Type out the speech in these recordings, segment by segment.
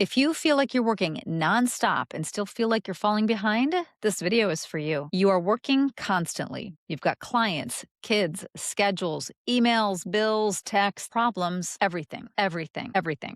If you feel like you're working nonstop and still feel like you're falling behind, this video is for you. You are working constantly. You've got clients, kids, schedules, emails, bills, texts, problems, everything.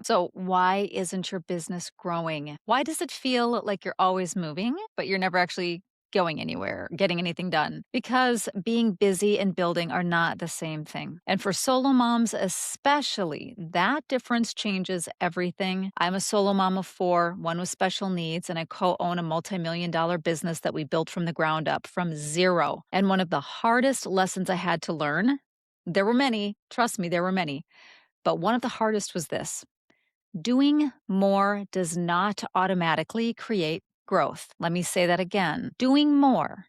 So, why isn't your business growing? Why does it feel like you're always moving, but you're never actually going anywhere, getting anything done? Because being busy and building are not the same thing. And for solo moms, especially, that difference changes everything. I'm a solo mom of four, one with special needs, and I co own a multi-million-dollar business that we built from the ground up from zero. And one of the hardest lessons I had to learn, there were many, trust me, there were many, but one of the hardest was this: doing more does not automatically create growth. Let me say that again. Doing more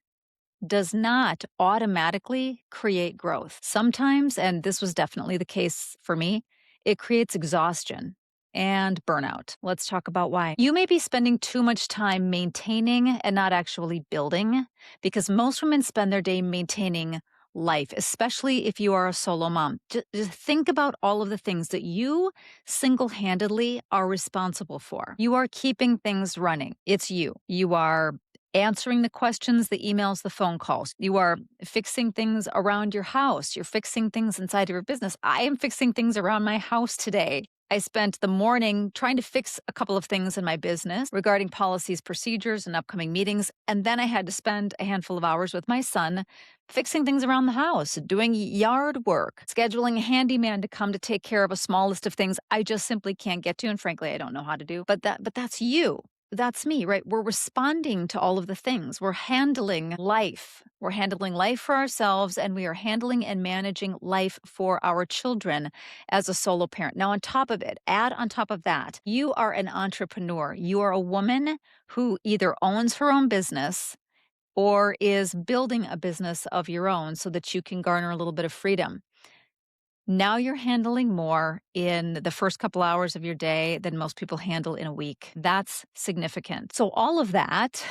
does not automatically create growth. Sometimes, and this was definitely the case for me, it creates exhaustion and burnout. Let's talk about why. You may be spending too much time maintaining and not actually building, because most women spend their day maintaining life, especially if you are a solo mom. Just think about all of the things that you single-handedly are responsible for. You are keeping things running. It's you. You are answering the questions, the emails, the phone calls. You are fixing things around your house. You're fixing things inside of your business. I am fixing things around my house today. I spent the morning trying to fix a couple of things in my business regarding policies, procedures, and upcoming meetings. And then I had to spend a handful of hours with my son fixing things around the house, doing yard work, scheduling a handyman to come to take care of a small list of things I just simply can't get to. And frankly, I don't know how to do. But that's you. That's me, right? We're responding to all of the things. We're handling life. We're handling life for ourselves, and we are handling and managing life for our children as a solo parent. Now, on top of it, add on top of that, you are an entrepreneur. You are a woman who either owns her own business or is building a business of your own so that you can garner a little bit of freedom. Now you're handling more in the first couple hours of your day than most people handle in a week. That's significant. So all of that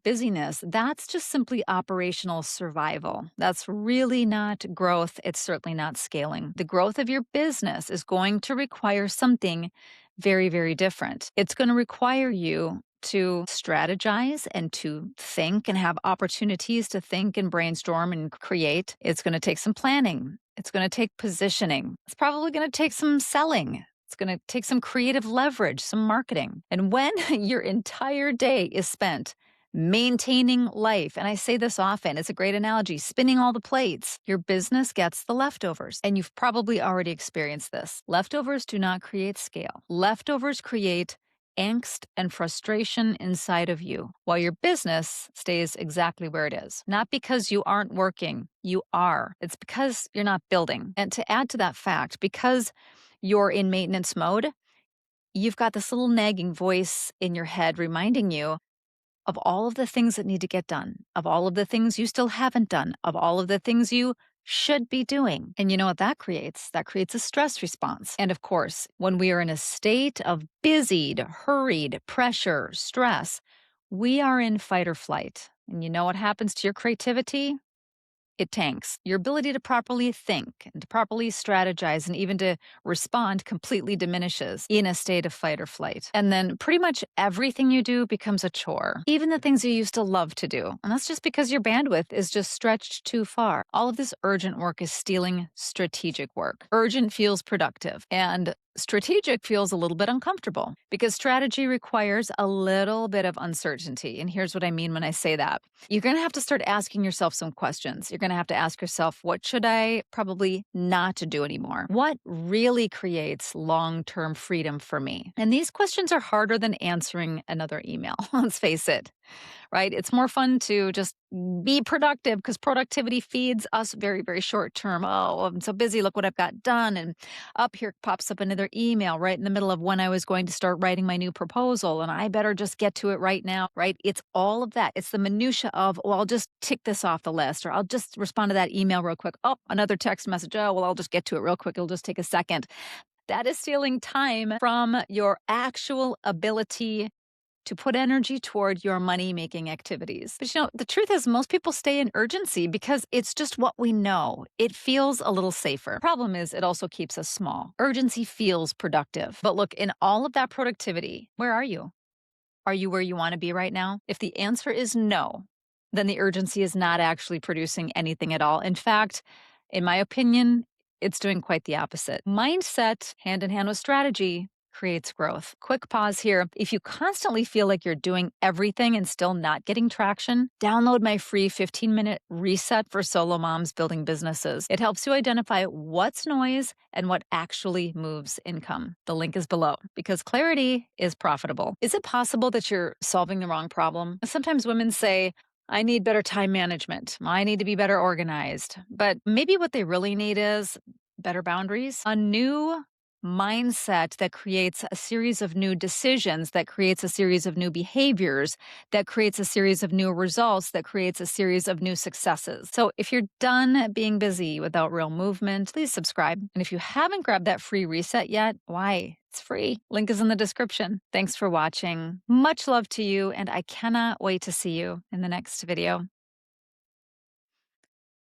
busyness, that's just simply operational survival. That's really not growth. It's certainly not scaling. The growth of your business is going to require something very, very different. It's going to require you to strategize and to think and have opportunities to think and brainstorm and create. It's going to take some planning. It's going to take positioning. It's probably going to take some selling. It's going to take some creative leverage, some marketing. And when your entire day is spent maintaining life, and I say this often, it's a great analogy, spinning all the plates, your business gets the leftovers. And you've probably already experienced this. Leftovers do not create scale. Leftovers create angst and frustration inside of you, while your business stays exactly where it is. Not because you aren't working, you are. It's because you're not building. And to add to that fact, because you're in maintenance mode, you've got this little nagging voice in your head reminding you of all of the things that need to get done, of all of the things you still haven't done, of all of the things you should be doing. And you know what that creates? That creates a stress response. And of course, when we are in a state of busied, hurried, pressure, stress, we are in fight or flight. And you know what happens to your creativity? It tanks. Your ability to properly think and to properly strategize and even to respond completely diminishes in a state of fight or flight. And then pretty much everything you do becomes a chore, even the things you used to love to do. And that's just because your bandwidth is just stretched too far. All of this urgent work is stealing strategic work. Urgent feels productive, and strategic feels a little bit uncomfortable because strategy requires a little bit of uncertainty. And here's what I mean when I say that. You're going to have to start asking yourself some questions. You're going to have to ask yourself, what should I probably not do anymore? What really creates long-term freedom for me? And these questions are harder than answering another email. Let's face it. Right? It's more fun to just be productive because productivity feeds us very, very short term. Oh, I'm so busy. Look what I've got done. And up here pops up another email right in the middle of when I was going to start writing my new proposal. And I better just get to it right now, right? It's all of that. It's the minutia of, well, I'll just tick this off the list, or I'll just respond to that email real quick. Oh, another text message. Oh, well, I'll just get to it real quick. It'll just take a second. That is stealing time from your actual ability to put energy toward your money making activities. But the truth is, most people stay in urgency because it's just what we know. It feels a little safer. Problem is, it also keeps us small. Urgency feels productive. But look, in all of that productivity, where are you? Are you where you want to be right now? If the answer is no, then the urgency is not actually producing anything at all. In fact, in my opinion, it's doing quite the opposite. Mindset, hand in hand with strategy, creates growth. Quick pause here. If you constantly feel like you're doing everything and still not getting traction, download my free 15-minute reset for solo moms building businesses. It helps you identify what's noise and what actually moves income. The link is below because clarity is profitable. Is it possible that you're solving the wrong problem? Sometimes women say, I need better time management. I need to be better organized. But maybe what they really need is better boundaries, a new mindset that creates a series of new decisions, that creates a series of new behaviors, that creates a series of new results, that creates a series of new successes. So if you're done being busy without real movement, please subscribe. And if you haven't grabbed that free reset yet, why? It's free. Link is in the description. Thanks for watching. Much love to you, and I cannot wait to see you in the next video.